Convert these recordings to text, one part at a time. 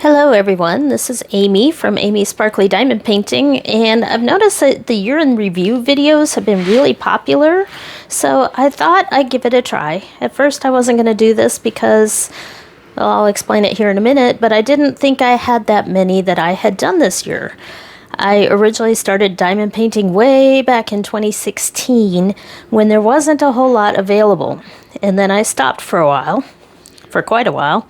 Hello everyone, this is Amy from Amy's Sparkly Diamond Painting, and I've noticed that the year in review videos have been really popular, so I thought I'd give it a try. At first I wasn't going to do this because, well, I'll explain it here in a minute, but I didn't think I had that many that I had done this year. I originally started diamond painting way back in 2016 when there wasn't a whole lot available, and then I stopped for quite a while.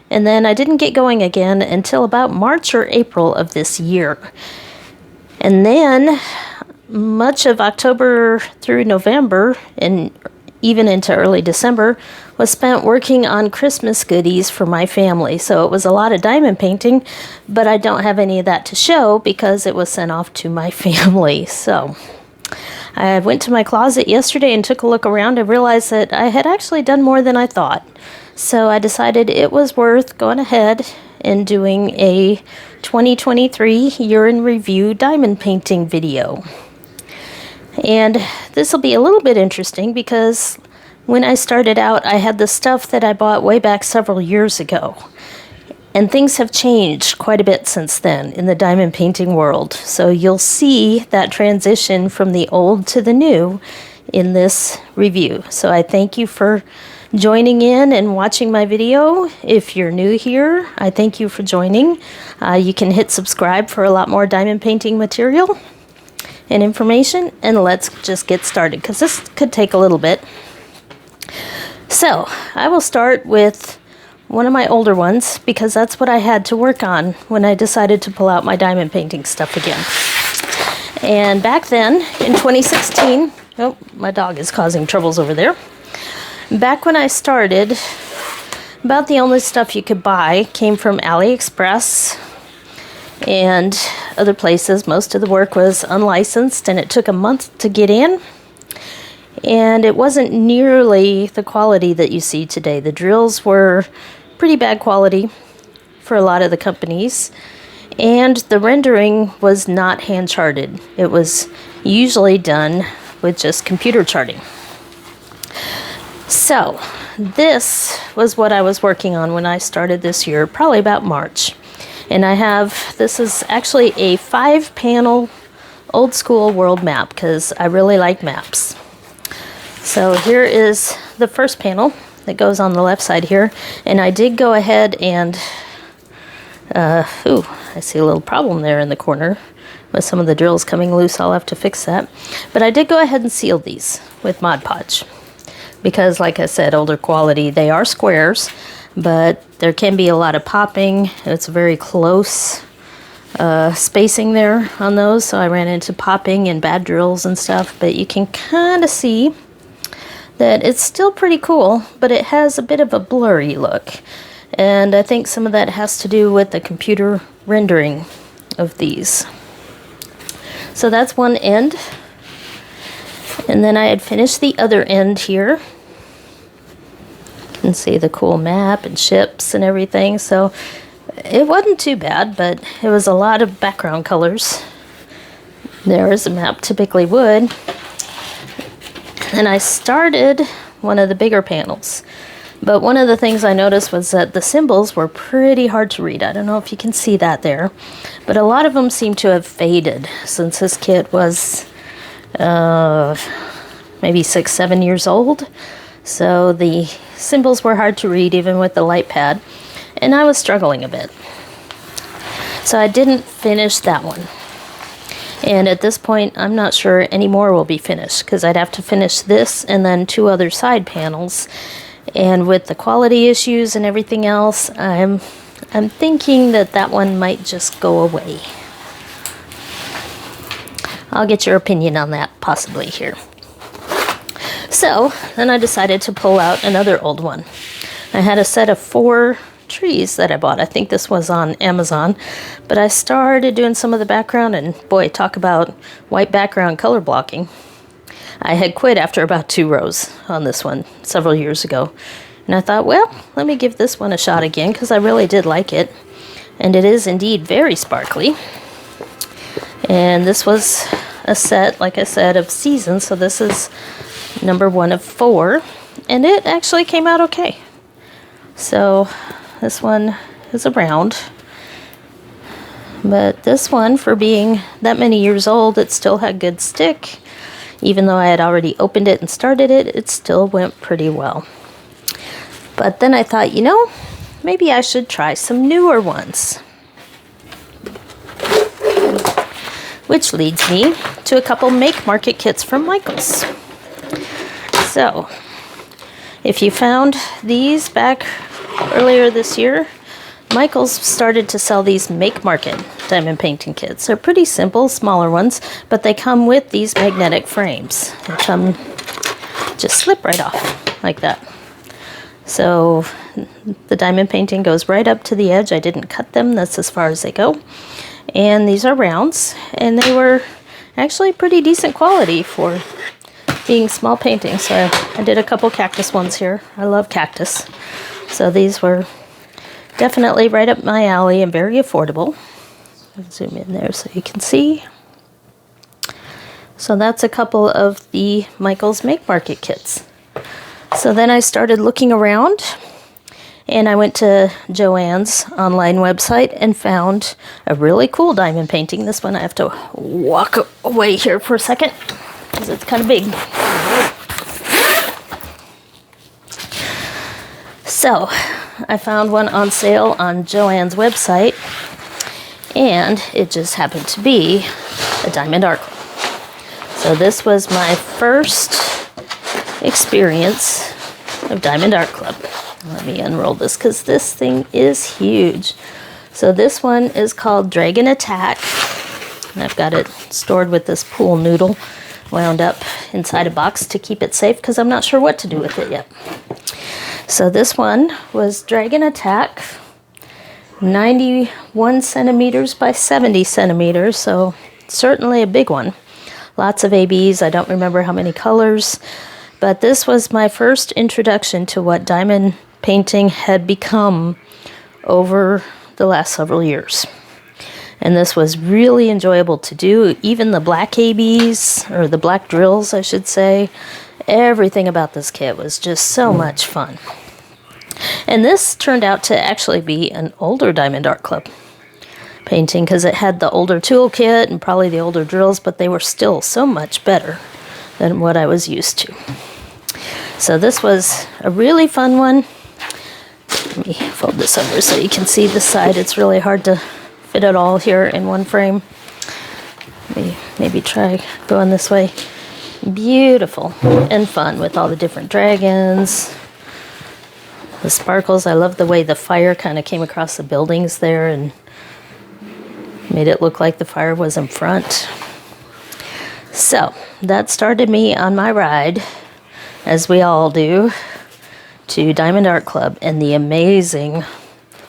And then I didn't get going again until about March or April of this year. And then much of October through November and even into early December was spent working on Christmas goodies for my family. So it was a lot of diamond painting, but I don't have any of that to show because it was sent off to my family. So I went to my closet yesterday and took a look around and realized that I had actually done more than I thought. So I decided it was worth going ahead and doing a 2023 year in review diamond painting video. And this will be a little bit interesting because when I started out, I had the stuff that I bought way back several years ago. And things have changed quite a bit since then in the diamond painting world. So you'll see that transition from the old to the new in this review. So I thank you for joining in and watching my video. If you're new here, I thank you for joining. You can hit subscribe for a lot more diamond painting material and information, and let's just get started because this could take a little bit. So I will start with one of my older ones because that's what I had to work on when I decided to pull out my diamond painting stuff again. And back then in 2016, oh, my dog is causing troubles over there. Back when I started, about the only stuff you could buy came from AliExpress and other places. Most of the work was unlicensed and it took a month to get in. And it wasn't nearly the quality that you see today. The drills were pretty bad quality for a lot of the companies. And the rendering was not hand charted. It was usually done with just computer charting. So this was what I was working on when I started this year, probably about March. And this is actually a 5-panel old school world map because I really like maps. So here is the first panel that goes on the left side here. And I did go ahead and, I see a little problem there in the corner with some of the drills coming loose. I'll have to fix that. But I did go ahead and seal these with Mod Podge. Because, like I said, older quality, they are squares, but there can be a lot of popping. It's very close spacing there on those, so I ran into popping and bad drills and stuff, but you can kind of see that it's still pretty cool, but it has a bit of a blurry look. And I think some of that has to do with the computer rendering of these. So that's one end. And then I had finished the other end here. You can see the cool map and ships and everything. So it wasn't too bad, but it was a lot of background colors. There as a map typically would. And I started one of the bigger panels. But one of the things I noticed was that the symbols were pretty hard to read. I don't know if you can see that there. But a lot of them seem to have faded since this kit was maybe 6-7 years old. So the symbols were hard to read even with the light pad, and I was struggling a bit. So I didn't finish that one. And at this point, I'm not sure any more will be finished because I'd have to finish this and then 2 other side panels. And with the quality issues and everything else, I'm thinking that one might just go away. I'll get your opinion on that possibly here. So then I decided to pull out another old one. I had a set of 4 trees that I bought. I think this was on Amazon, but I started doing some of the background, and boy, talk about white background color blocking. I had quit after about 2 rows on this one several years ago. And I thought, well, let me give this one a shot again because I really did like it. And it is indeed very sparkly. And this was a set, like I said, of seasons. So this is number 1 of 4. And it actually came out okay. So this one is a round. But this one, for being that many years old, it still had good stick. Even though I had already opened it and started it, it still went pretty well. But then I thought, you know, maybe I should try some newer ones. Which leads me to a couple Make Market kits from Michaels. So, if you found these back earlier this year, Michaels started to sell these Make Market diamond painting kits. They're pretty simple, smaller ones, but they come with these magnetic frames. They come, just slip right off like that. So the diamond painting goes right up to the edge. I didn't cut them, that's as far as they go. And these are rounds, and they were actually pretty decent quality for being small paintings. So I did a couple cactus ones here. I love cactus. So these were definitely right up my alley and very affordable. I'll zoom in there so you can see. So that's a couple of the Michaels Make Market kits. So then I started looking around, and I went to Joanns online website and found a really cool diamond painting. This one I have to walk away here for a second because it's kind of big. So I found one on sale on Joann's website, and it just happened to be a Diamond Art Club. So this was my first experience of Diamond Art Club. Let me unroll this because this thing is huge. So this one is called Dragon Attack, and I've got it stored with this pool noodle wound up inside a box to keep it safe because I'm not sure what to do with it yet. So this one was Dragon Attack, 91 centimeters by 70 centimeters, so certainly a big one. Lots of ABs, I don't remember how many colors, but this was my first introduction to what diamond painting had become over the last several years. And this was really enjoyable to do. Even the black ABs, or the black drills, I should say, everything about this kit was just so much fun. And this turned out to actually be an older Diamond Art Club painting because it had the older toolkit and probably the older drills, but they were still so much better than what I was used to. So this was a really fun one. Let me fold this over so you can see the side. It's really hard to fit it all here in one frame. Let me maybe try going this way. Beautiful and fun with all the different dragons. The sparkles, I love the way the fire kind of came across the buildings there and made it look like the fire was in front. So that started me on my ride, as we all do, to Diamond Art Club and the amazing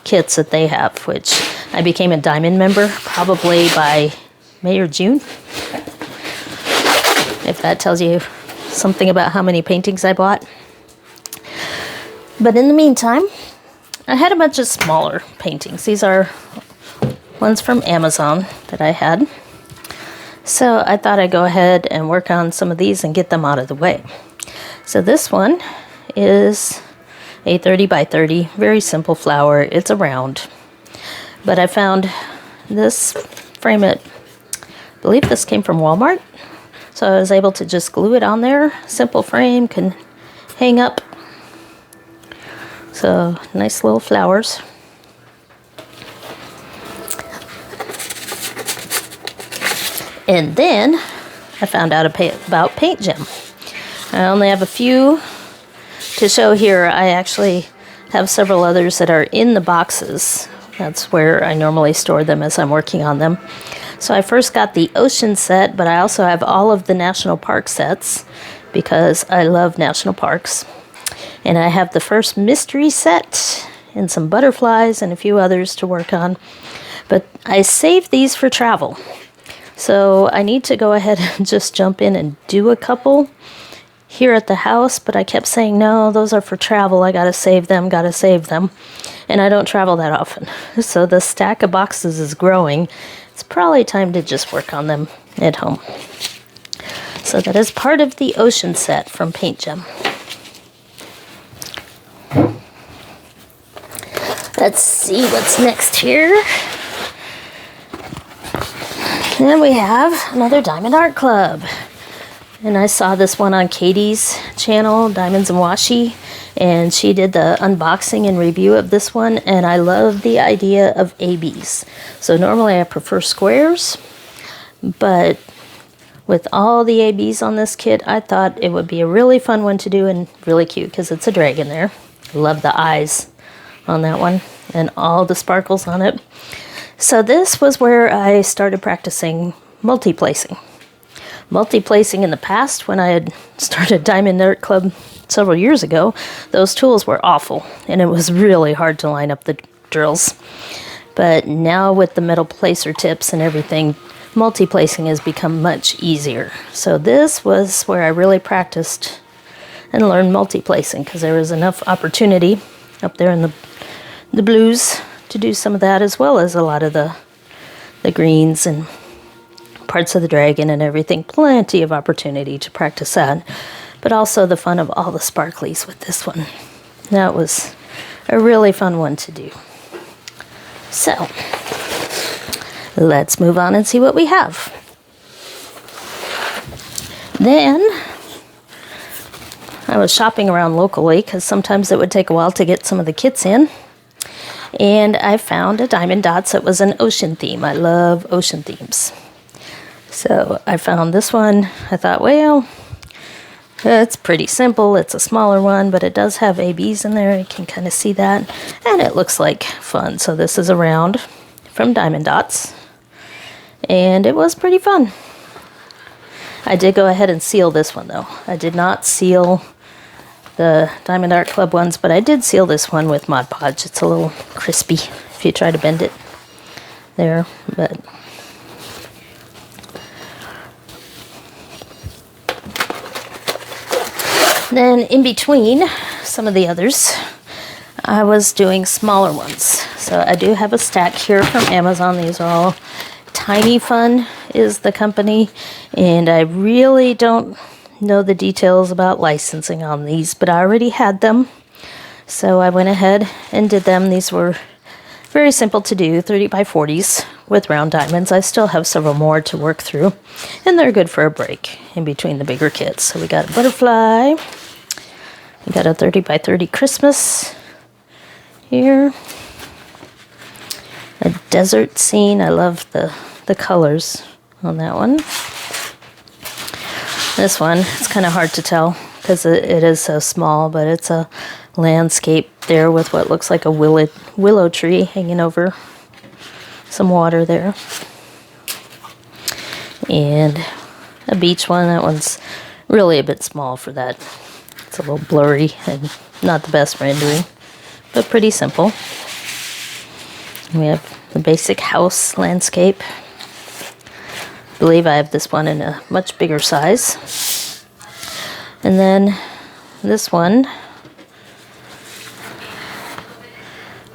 kits that they have, which I became a Diamond member probably by May or June. If that tells you something about how many paintings I bought. But in the meantime, I had a bunch of smaller paintings. These are ones from Amazon that I had. So I thought I'd go ahead and work on some of these and get them out of the way. So this one is a 30 by 30, very simple flower. It's a round. But I found this frame at, I believe this came from Walmart. So I was able to just glue it on there. Simple frame, can hang up. So nice little flowers. And then I found out about Paintgem. I only have a few to show here. I actually have several others that are in the boxes. That's where I normally store them as I'm working on them. So I first got the ocean set, but I also have all of the national park sets because I love national parks. And I have the first mystery set and some butterflies and a few others to work on. But I saved these for travel. So I need to go ahead and just jump in and do a couple here at the house, but I kept saying, no, those are for travel. I gotta save them. And I don't travel that often. So the stack of boxes is growing. It's probably time to just work on them at home. So that is part of the ocean set from Paintgem. Let's see what's next here. Then we have another Diamond Art Club. And I saw this one on Katie's channel, Diamonds and Washi, and she did the unboxing and review of this one, and I love the idea of ABs. So normally I prefer squares, but with all the ABs on this kit, I thought it would be a really fun one to do and really cute because it's a dragon there. Love the eyes on that one and all the sparkles on it. So this was where I started practicing multi-placing. Multi-placing in the past, when I had started Diamond Art Club several years ago, those tools were awful, and it was really hard to line up the drills. But now with the metal placer tips and everything, multi-placing has become much easier. So this was where I really practiced and learned multi-placing, because there was enough opportunity up there in the blues to do some of that, as well as a lot of the greens and parts of the dragon and everything. Plenty of opportunity to practice that, but also the fun of all the sparklies with this one. That was a really fun one to do. So let's move on and see what we have. Then I was shopping around locally because sometimes it would take a while to get some of the kits in. And I found a Diamond Dots that was an ocean theme. I love ocean themes. So I found this one. I thought, well, it's pretty simple. It's a smaller one, but it does have ABs in there. You can kind of see that. And it looks like fun. So this is a round from Diamond Dots. And it was pretty fun. I did go ahead and seal this one, though. I did not seal the Diamond Art Club ones, but I did seal this one with Mod Podge. It's a little crispy if you try to bend it there, but then in between some of the others, I was doing smaller ones. So I do have a stack here from Amazon. These are all Tiny Fun is the company, and I really don't know the details about licensing on these, but I already had them. So I went ahead and did them. These were very simple to do, 30 by 40s with round diamonds. I still have several more to work through, and they're good for a break in between the bigger kits. So we got a butterfly. We got a 30 by 30 Christmas here. A desert scene. I love the colors on that one. This one, it's kind of hard to tell because it is so small, but it's a landscape there with what looks like a willow tree hanging over some water there. And a beach one. That one's really a bit small for that. It's a little blurry and not the best rendering, but pretty simple. We have the basic house landscape. I believe I have this one in a much bigger size. And then this one,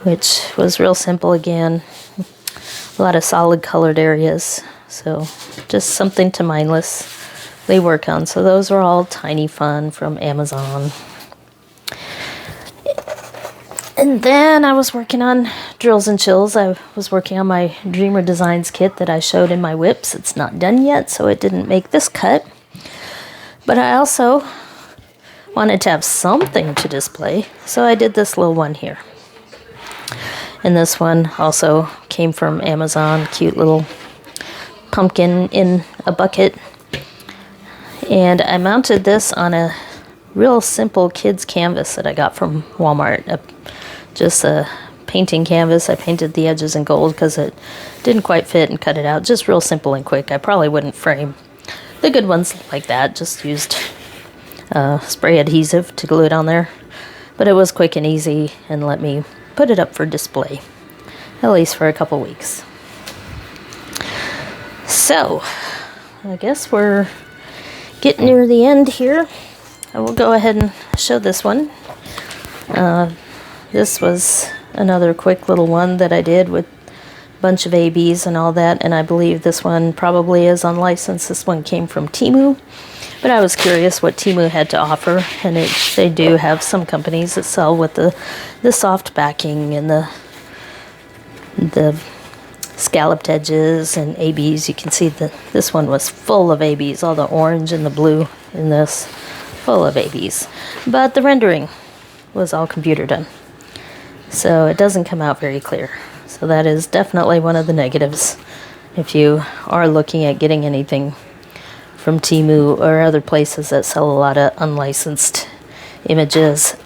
which was real simple again. A lot of solid colored areas. So just something to mindlessly work on. So those are all Tiny Fun from Amazon. And then I was working on drills and chills. I was working on my Dreamer Designs kit that I showed in my whips. It's not done yet, so it didn't make this cut. But I also wanted to have something to display, so I did this little one here. And this one also came from Amazon. Cute little pumpkin in a bucket. And I mounted this on a real simple kids canvas that I got from Walmart. Just a painting canvas. I painted the edges in gold because it didn't quite fit and cut it out. Just real simple and quick. I probably wouldn't frame the good ones like that. Just used spray adhesive to glue it on there. But it was quick and easy and let me put it up for display, at least for a couple weeks. So I guess we're getting near the end here. I will go ahead and show this one. This was another quick little one that I did with a bunch of ABs and all that, and I believe this one probably is unlicensed. This one came from Teemu, but I was curious what Teemu had to offer, and they do have some companies that sell with the soft backing and the scalloped edges and ABs. You can see that this one was full of ABs, all the orange and the blue in this, full of ABs. But the rendering was all computer done, so it doesn't come out very clear. So that is definitely one of the negatives if you are looking at getting anything from Teemu or other places that sell a lot of unlicensed images.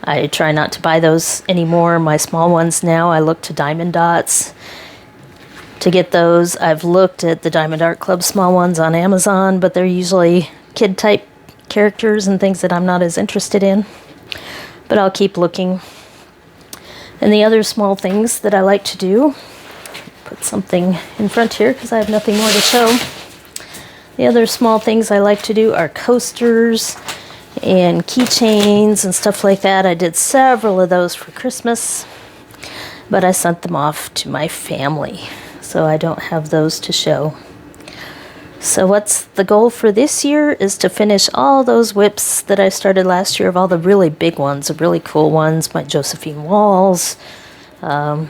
I try not to buy those anymore. My small ones now, I look to Diamond Dots to get those. I've looked at the Diamond Art Club small ones on Amazon, but they're usually kid type characters and things that I'm not as interested in. But I'll keep looking. And the other small things that I like to do, put something in front here because I have nothing more to show. The other small things I like to do are coasters and keychains and stuff like that. I did several of those for Christmas, but I sent them off to my family, so I don't have those to show. So what's the goal for this year is to finish all those whips that I started last year, of all the really big ones, the really cool ones, my Josephine Walls, some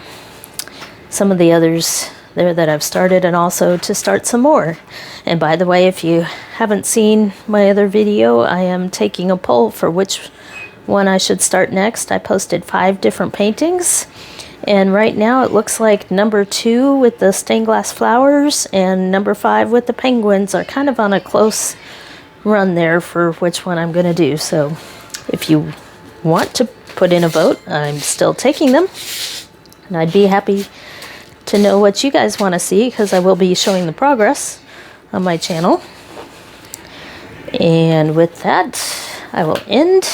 of the others there that I've started, and also to start some more. And by the way, if you haven't seen my other video, I am taking a poll for which one I should start next. I posted 5 different paintings, and right now it looks like number 2 with the stained glass flowers and number 5 with the penguins are kind of on a close run there for which one I'm going to do. So if you want to put in a vote, I'm still taking them, and I'd be happy to know what you guys want to see, because I will be showing the progress on my channel. And with that, I will end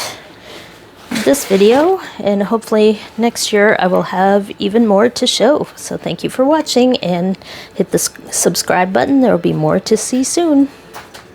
this video, and hopefully next year I will have even more to show. So thank you for watching, and hit the subscribe button. There will be more to see soon.